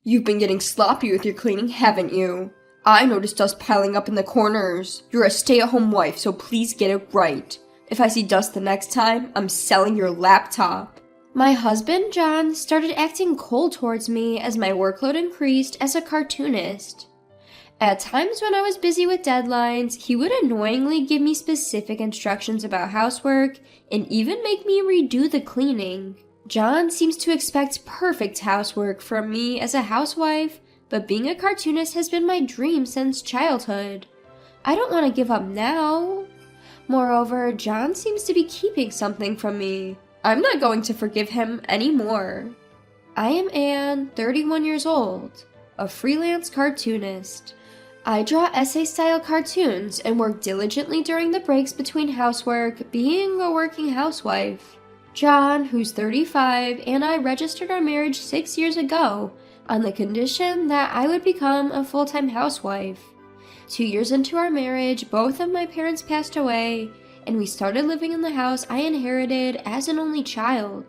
You've been getting sloppy with your cleaning, haven't you? I noticed dust piling up in the corners. You're a stay-at-home wife, so please get it right. If I see dust the next time, I'm selling your laptop. My husband, John, started acting cold towards me as my workload increased as a cartoonist. At times when I was busy with deadlines, he would annoyingly give me specific instructions about housework and even make me redo the cleaning. John seems to expect perfect housework from me as a housewife, but being a cartoonist has been my dream since childhood. I don't want to give up now. Moreover, John seems to be keeping something from me. I'm not going to forgive him anymore. I am Anne, 31 years old, a freelance cartoonist. I draw essay-style cartoons and work diligently during the breaks between housework, being a working housewife. John, who's 35, and I registered our marriage 6 years ago on the condition that I would become a full-time housewife. 2 years into our marriage, both of my parents passed away, and we started living in the house I inherited as an only child.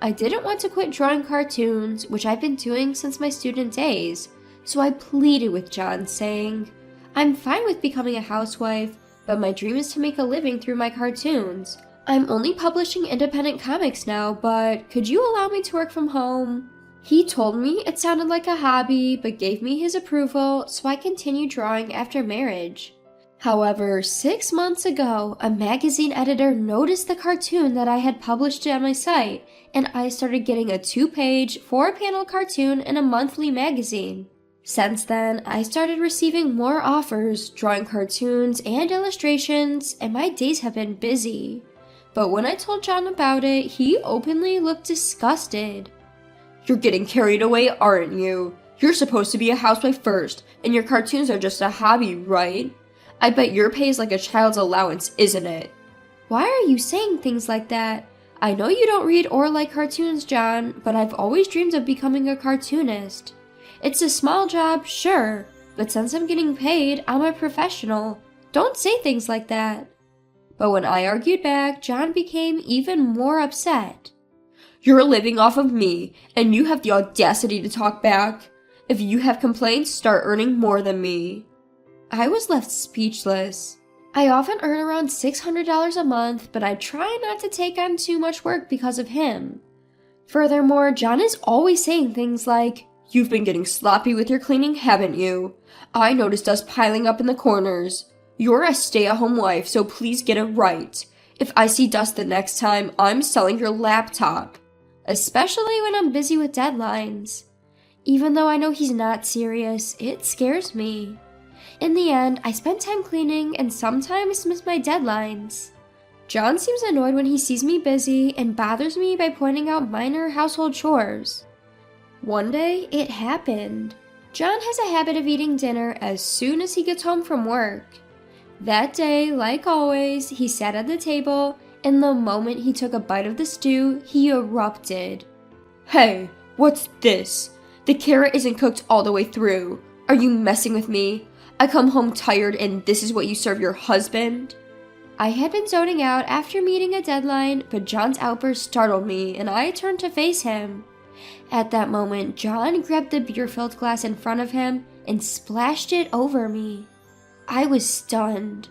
I didn't want to quit drawing cartoons, which I've been doing since my student days, so I pleaded with John, saying, "I'm fine with becoming a housewife, but my dream is to make a living through my cartoons. I'm only publishing independent comics now, but could you allow me to work from home?" He told me it sounded like a hobby, but gave me his approval, so I continued drawing after marriage. However, 6 months ago, a magazine editor noticed the cartoon that I had published on my site, and I started getting a 2-page, 4-panel cartoon in a monthly magazine. Since then, I started receiving more offers, drawing cartoons and illustrations, and my days have been busy. But when I told John about it, he openly looked disgusted. You're getting carried away, aren't you? You're supposed to be a housewife first, and your cartoons are just a hobby, right? I bet your pay is like a child's allowance, isn't it? Why are you saying things like that? I know you don't read or like cartoons, John, but I've always dreamed of becoming a cartoonist. It's a small job, sure, but since I'm getting paid, I'm a professional. Don't say things like that. But when I argued back, John became even more upset. You're living off of me, and you have the audacity to talk back. If you have complaints, start earning more than me. I was left speechless. I often earn around $600 a month, but I try not to take on too much work because of him. Furthermore, John is always saying things like, "You've been getting sloppy with your cleaning, haven't you? I noticed dust piling up in the corners. You're a stay-at-home wife, so please get it right. If I see dust the next time, I'm selling your laptop." Especially when I'm busy with deadlines. Even though I know he's not serious, it scares me. In the end, I spend time cleaning and sometimes miss my deadlines. John seems annoyed when he sees me busy and bothers me by pointing out minor household chores. One day, it happened. John has a habit of eating dinner as soon as he gets home from work. That day, like always, he sat at the table, and the moment he took a bite of the stew, he erupted. "Hey, what's this? The carrot isn't cooked all the way through. Are you messing with me? I come home tired and this is what you serve your husband?" I had been zoning out after meeting a deadline, but John's outburst startled me, and I turned to face him. At that moment, John grabbed the beer-filled glass in front of him and splashed it over me. I was stunned.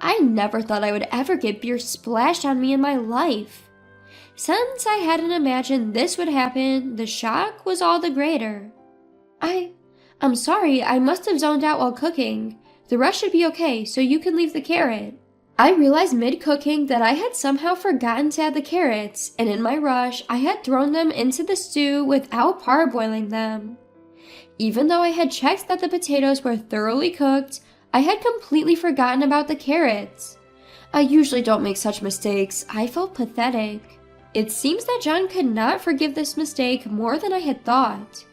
I never thought I would ever get beer splashed on me in my life. Since I hadn't imagined this would happen, the shock was all the greater. I'm sorry, I must have zoned out while cooking. The rest should be okay, so you can leave the carrot. I realized mid-cooking that I had somehow forgotten to add the carrots, and in my rush, I had thrown them into the stew without parboiling them. Even though I had checked that the potatoes were thoroughly cooked, I had completely forgotten about the carrots. I usually don't make such mistakes. I felt pathetic. It seems that John could not forgive this mistake more than I had thought.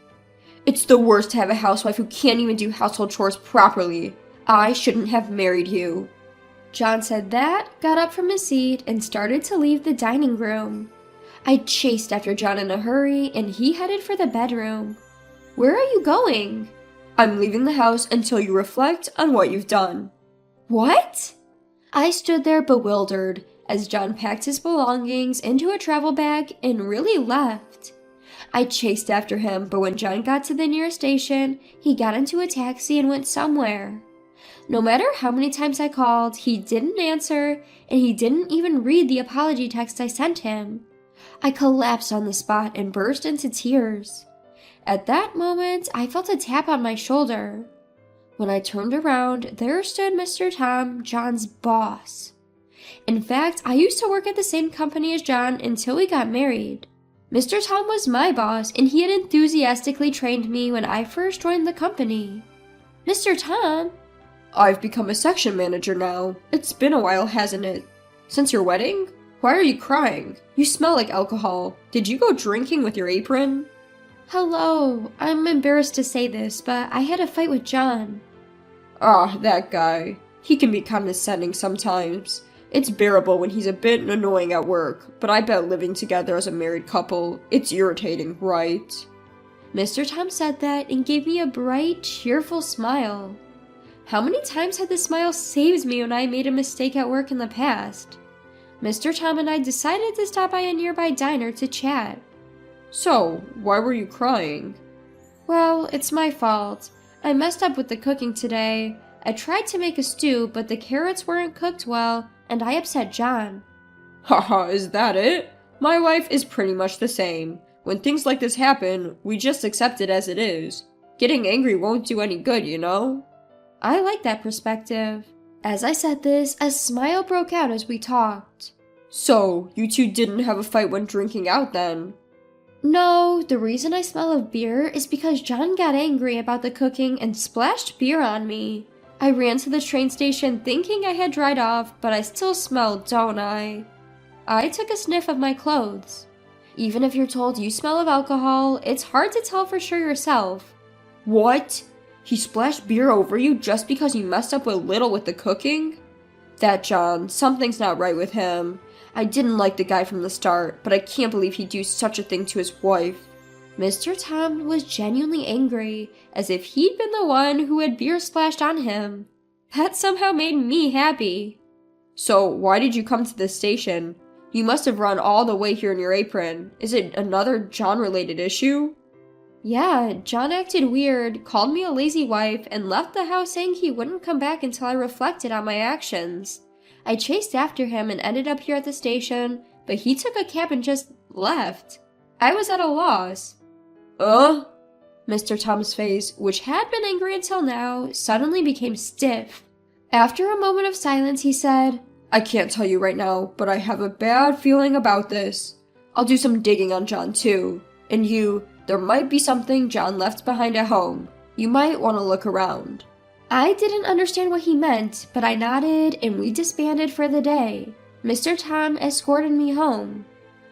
It's the worst to have a housewife who can't even do household chores properly. I shouldn't have married you. John said that, got up from his seat, and started to leave the dining room. I chased after John in a hurry, and he headed for the bedroom. "Where are you going?" "I'm leaving the house until you reflect on what you've done." "What?" I stood there bewildered as John packed his belongings into a travel bag and really left. I chased after him, but when John got to the nearest station, he got into a taxi and went somewhere. No matter how many times I called, he didn't answer, and he didn't even read the apology text I sent him. I collapsed on the spot and burst into tears. At that moment, I felt a tap on my shoulder. When I turned around, there stood Mr. Tom, John's boss. In fact, I used to work at the same company as John until we got married. Mr. Tom was my boss, and he had enthusiastically trained me when I first joined the company. Mr. Tom? I've become a section manager now. It's been a while, hasn't it? Since your wedding? Why are you crying? You smell like alcohol. Did you go drinking with your apron? Hello, I'm embarrassed to say this, but I had a fight with John. Ah, that guy. He can be condescending sometimes. It's bearable when he's a bit annoying at work, but I bet living together as a married couple, it's irritating, right? Mr. Tom said that and gave me a bright, cheerful smile. How many times had this smile saved me when I made a mistake at work in the past? Mr. Tom and I decided to stop by a nearby diner to chat. So, why were you crying? Well, it's my fault. I messed up with the cooking today. I tried to make a stew, but the carrots weren't cooked well, and I upset John. Haha, is that it? My wife is pretty much the same. When things like this happen, we just accept it as it is. Getting angry won't do any good, you know? I like that perspective. As I said this, a smile broke out as we talked. So, you two didn't have a fight when drinking out then? No, the reason I smell of beer is because John got angry about the cooking and splashed beer on me. I ran to the train station thinking I had dried off, but I still smell, don't I? I took a sniff of my clothes. Even if you're told you smell of alcohol, it's hard to tell for sure yourself. What? He splashed beer over you just because you messed up a little with the cooking? That John, something's not right with him. I didn't like the guy from the start, but I can't believe he'd do such a thing to his wife. Mr. Tom was genuinely angry, as if he'd been the one who had beer splashed on him. That somehow made me happy. So, why did you come to this station? You must have run all the way here in your apron. Is it another John-related issue? Yeah, John acted weird, called me a lazy wife, and left the house saying he wouldn't come back until I reflected on my actions. I chased after him and ended up here at the station, but he took a cab and just left. I was at a loss. Mr. Tom's face, which had been angry until now, suddenly became stiff. After a moment of silence, he said, I can't tell you right now, but I have a bad feeling about this. I'll do some digging on John too. And there might be something John left behind at home. You might want to look around. I didn't understand what he meant, but I nodded and we disbanded for the day. Mr. Tom escorted me home.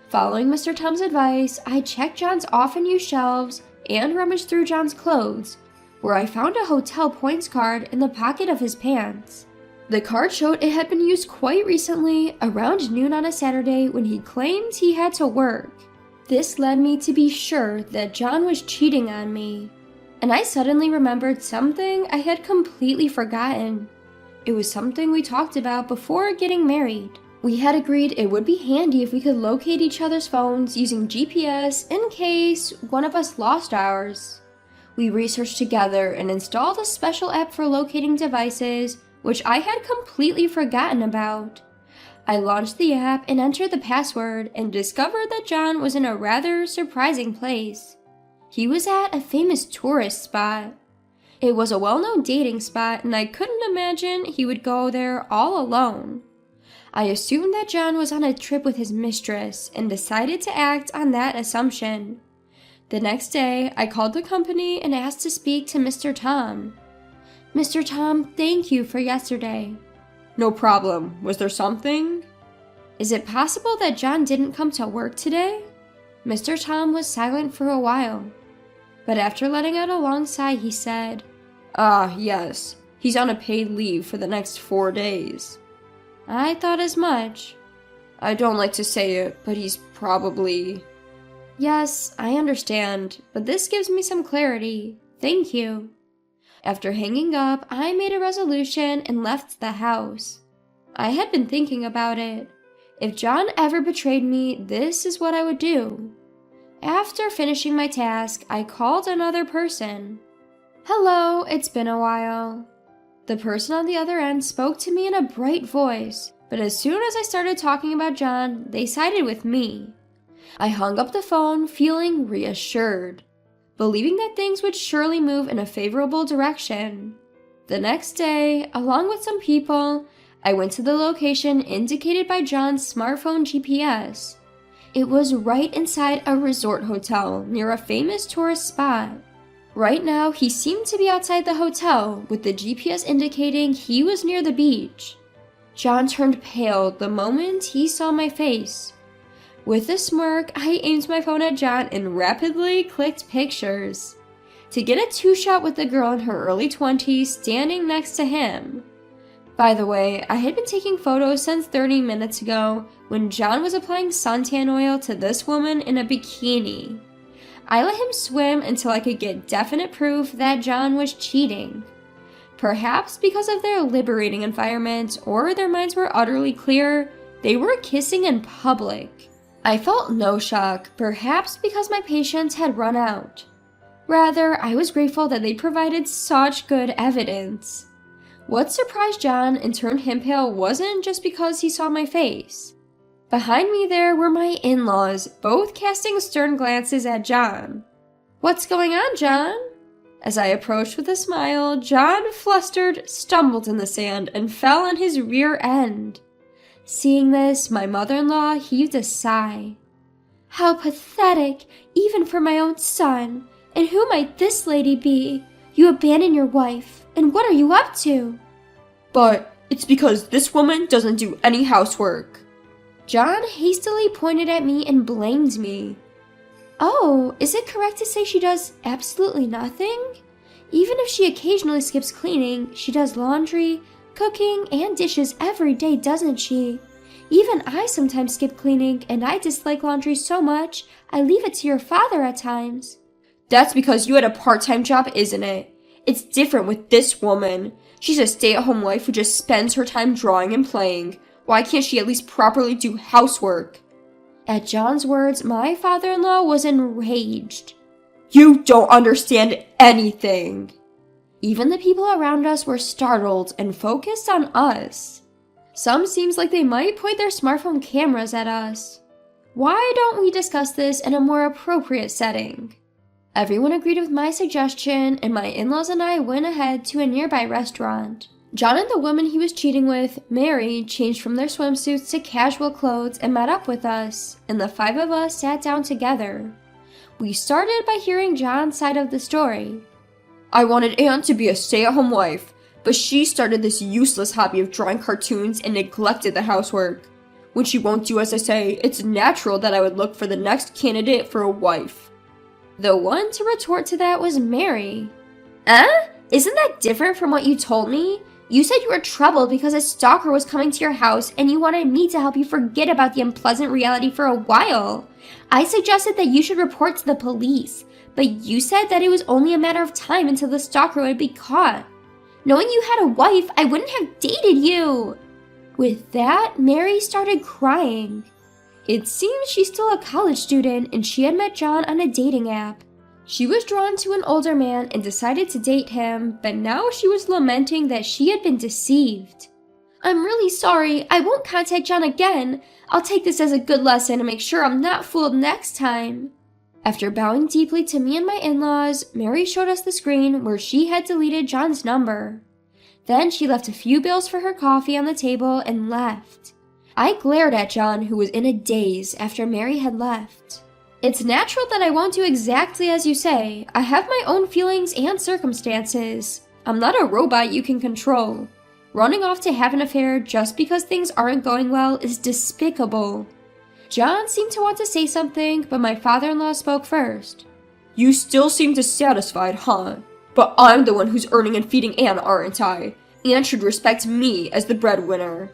Following Mr. Tom's advice, I checked John's often used shelves and rummaged through John's clothes, where I found a hotel points card in the pocket of his pants. The card showed it had been used quite recently, around noon on a Saturday when he claimed he had to work. This led me to be sure that John was cheating on me. And I suddenly remembered something I had completely forgotten. It was something we talked about before getting married. We had agreed it would be handy if we could locate each other's phones using GPS in case one of us lost ours. We researched together and installed a special app for locating devices, which I had completely forgotten about. I launched the app and entered the password and discovered that John was in a rather surprising place. He was at a famous tourist spot. It was a well-known dating spot, and I couldn't imagine he would go there all alone. I assumed that John was on a trip with his mistress and decided to act on that assumption. The next day, I called the company and asked to speak to Mr. Tom. Mr. Tom, thank you for yesterday. No problem. Was there something? Is it possible that John didn't come to work today? Mr. Tom was silent for a while. But after letting out a long sigh, he said, Yes. He's on a paid leave for the next 4 days. I thought as much. I don't like to say it, but he's probably... Yes, I understand, but this gives me some clarity. Thank you. After hanging up, I made a resolution and left the house. I had been thinking about it. If John ever betrayed me, this is what I would do. After finishing my task, I called another person. "Hello, it's been a while." The person on the other end spoke to me in a bright voice, but as soon as I started talking about John, they sided with me. I hung up the phone feeling reassured, believing that things would surely move in a favorable direction. The next day, along with some people, I went to the location indicated by John's smartphone GPS. It was right inside a resort hotel near a famous tourist spot. Right now, he seemed to be outside the hotel, with the GPS indicating he was near the beach. John turned pale the moment he saw my face. With a smirk, I aimed my phone at John and rapidly clicked pictures to get a two-shot with the girl in her early 20s standing next to him. By the way, I had been taking photos since 30 minutes ago when John was applying suntan oil to this woman in a bikini. I let him swim until I could get definite proof that John was cheating. Perhaps because of their liberating environment or their minds were utterly clear, they were kissing in public. I felt no shock, perhaps because my patience had run out. Rather, I was grateful that they provided such good evidence. What surprised John and turned him pale wasn't just because he saw my face. Behind me there were my in-laws, both casting stern glances at John. "What's going on, John?" As I approached with a smile, John, flustered, stumbled in the sand and fell on his rear end. Seeing this, my mother-in-law heaved a sigh. "How pathetic, even for my own son. And who might this lady be? You abandon your wife, and what are you up to?" "But it's because this woman doesn't do any housework." John hastily pointed at me and blamed me. "Oh, is it correct to say she does absolutely nothing? Even if she occasionally skips cleaning, she does laundry, cooking, and dishes every day, doesn't she? Even I sometimes skip cleaning, and I dislike laundry so much, I leave it to your father at times." "That's because you had a part-time job, isn't it? It's different with this woman. She's a stay-at-home wife who just spends her time drawing and playing. Why can't she at least properly do housework?" At John's words, my father-in-law was enraged. "You don't understand anything." Even the people around us were startled and focused on us. Some seems like they might point their smartphone cameras at us. Why don't we discuss this in a more appropriate setting? Everyone agreed with my suggestion, and my in-laws and I went ahead to a nearby restaurant. John and the woman he was cheating with, Mary, changed from their swimsuits to casual clothes and met up with us, and the five of us sat down together. We started by hearing John's side of the story. "I wanted Anne to be a stay-at-home wife, but she started this useless hobby of drawing cartoons and neglected the housework. When she won't do as I say, it's natural that I would look for the next candidate for a wife." The one to retort to that was Mary. Isn't that different from what you told me? You said you were troubled because a stalker was coming to your house and you wanted me to help you forget about the unpleasant reality for a while. I suggested that you should report to the police, but you said that it was only a matter of time until the stalker would be caught. Knowing you had a wife, I wouldn't have dated you." With that, Mary started crying. It seems she's still a college student and she had met John on a dating app. She was drawn to an older man and decided to date him, but now she was lamenting that she had been deceived. "I'm really sorry. I won't contact John again. I'll take this as a good lesson and make sure I'm not fooled next time." After bowing deeply to me and my in-laws, Mary showed us the screen where she had deleted John's number. Then she left a few bills for her coffee on the table and left. I glared at John, who was in a daze after Mary had left. "It's natural that I won't do exactly as you say. I have my own feelings and circumstances. I'm not a robot you can control. Running off to have an affair just because things aren't going well is despicable." John seemed to want to say something, but my father-in-law spoke first. "You still seem dissatisfied, huh? But I'm the one who's earning and feeding Anne, aren't I? Anne should respect me as the breadwinner."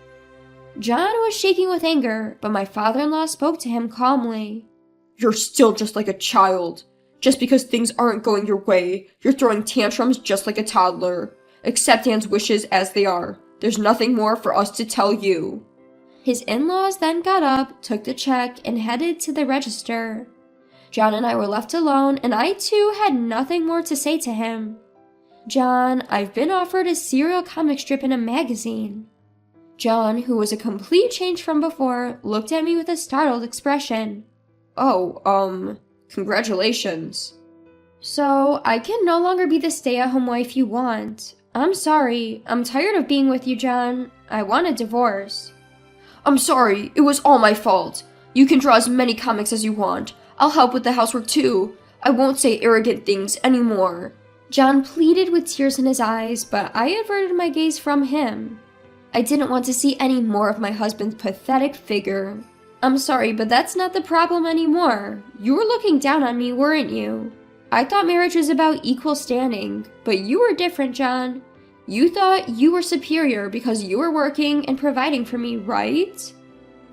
John was shaking with anger, but my father-in-law spoke to him calmly. "You're still just like a child. Just because things aren't going your way, you're throwing tantrums just like a toddler. Accept Anne's wishes as they are. There's nothing more for us to tell you." His in-laws then got up, took the check, and headed to the register. John and I were left alone, and I too had nothing more to say to him. John, I've been offered a serial comic strip in a magazine. John, who was a complete change from before, looked at me with a startled expression. Oh, congratulations. So, I can no longer be the stay-at-home wife you want. I'm sorry. I'm tired of being with you, John. I want a divorce. I'm sorry. It was all my fault. You can draw as many comics as you want. I'll help with the housework too. I won't say arrogant things anymore. John pleaded with tears in his eyes, but I averted my gaze from him. I didn't want to see any more of my husband's pathetic figure. I'm sorry, but that's not the problem anymore. You were looking down on me, weren't you? I thought marriage was about equal standing, but you were different, John. You thought you were superior because you were working and providing for me, right?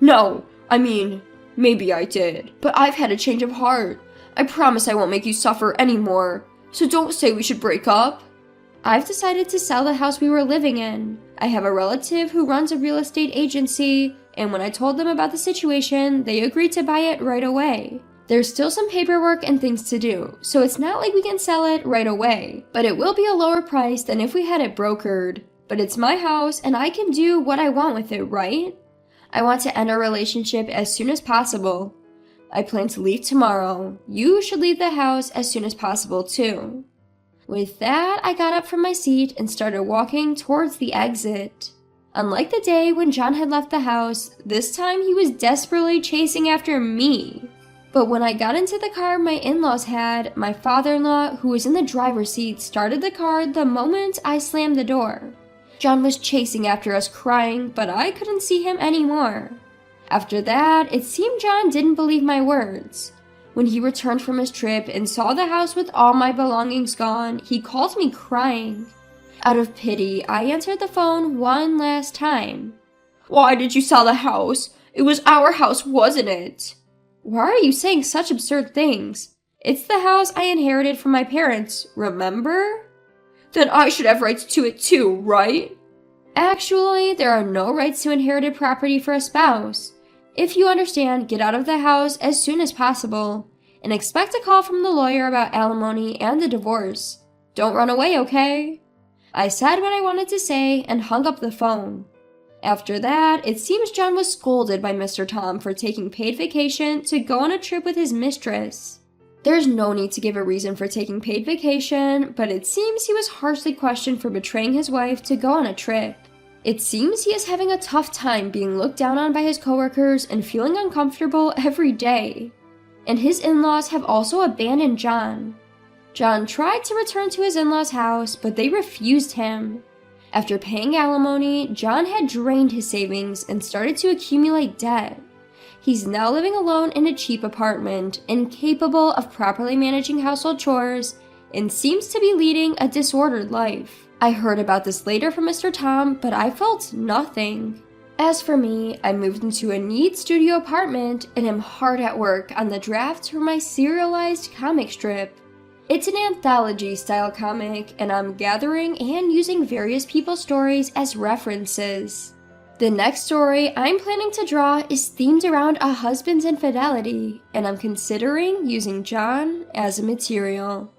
No, I mean, maybe I did, but I've had a change of heart. I promise I won't make you suffer anymore, so don't say we should break up. I've decided to sell the house we were living in. I have a relative who runs a real estate agency, and when I told them about the situation, they agreed to buy it right away. There's still some paperwork and things to do, so it's not like we can sell it right away, but it will be a lower price than if we had it brokered. But it's my house, and I can do what I want with it, right? I want to end our relationship as soon as possible. I plan to leave tomorrow. You should leave the house as soon as possible, too. With that, I got up from my seat and started walking towards the exit. Unlike the day when John had left the house, this time he was desperately chasing after me. But when I got into the car my in-laws had, my father-in-law, who was in the driver's seat, started the car the moment I slammed the door. John was chasing after us crying, but I couldn't see him anymore. After that, it seemed John didn't believe my words. When he returned from his trip and saw the house with all my belongings gone, he called me crying. Out of pity, I answered the phone one last time. Why did you sell the house? It was our house, wasn't it? Why are you saying such absurd things? It's the house I inherited from my parents, remember? Then I should have rights to it too, right? Actually, there are no rights to inherited property for a spouse. If you understand, get out of the house as soon as possible, and expect a call from the lawyer about alimony and the divorce. Don't run away, okay? I said what I wanted to say and hung up the phone. After that, it seems John was scolded by Mr. Tom for taking paid vacation to go on a trip with his mistress. There's no need to give a reason for taking paid vacation, but it seems he was harshly questioned for betraying his wife to go on a trip. It seems he is having a tough time being looked down on by his coworkers and feeling uncomfortable every day. And his in-laws have also abandoned John. John tried to return to his in-laws' house, but they refused him. After paying alimony, John had drained his savings and started to accumulate debt. He's now living alone in a cheap apartment, incapable of properly managing household chores, and seems to be leading a disordered life. I heard about this later from Mr. Tom, but I felt nothing. As for me, I moved into a neat studio apartment and am hard at work on the draft for my serialized comic strip. It's an anthology-style comic, and I'm gathering and using various people's stories as references. The next story I'm planning to draw is themed around a husband's infidelity, and I'm considering using John as a material.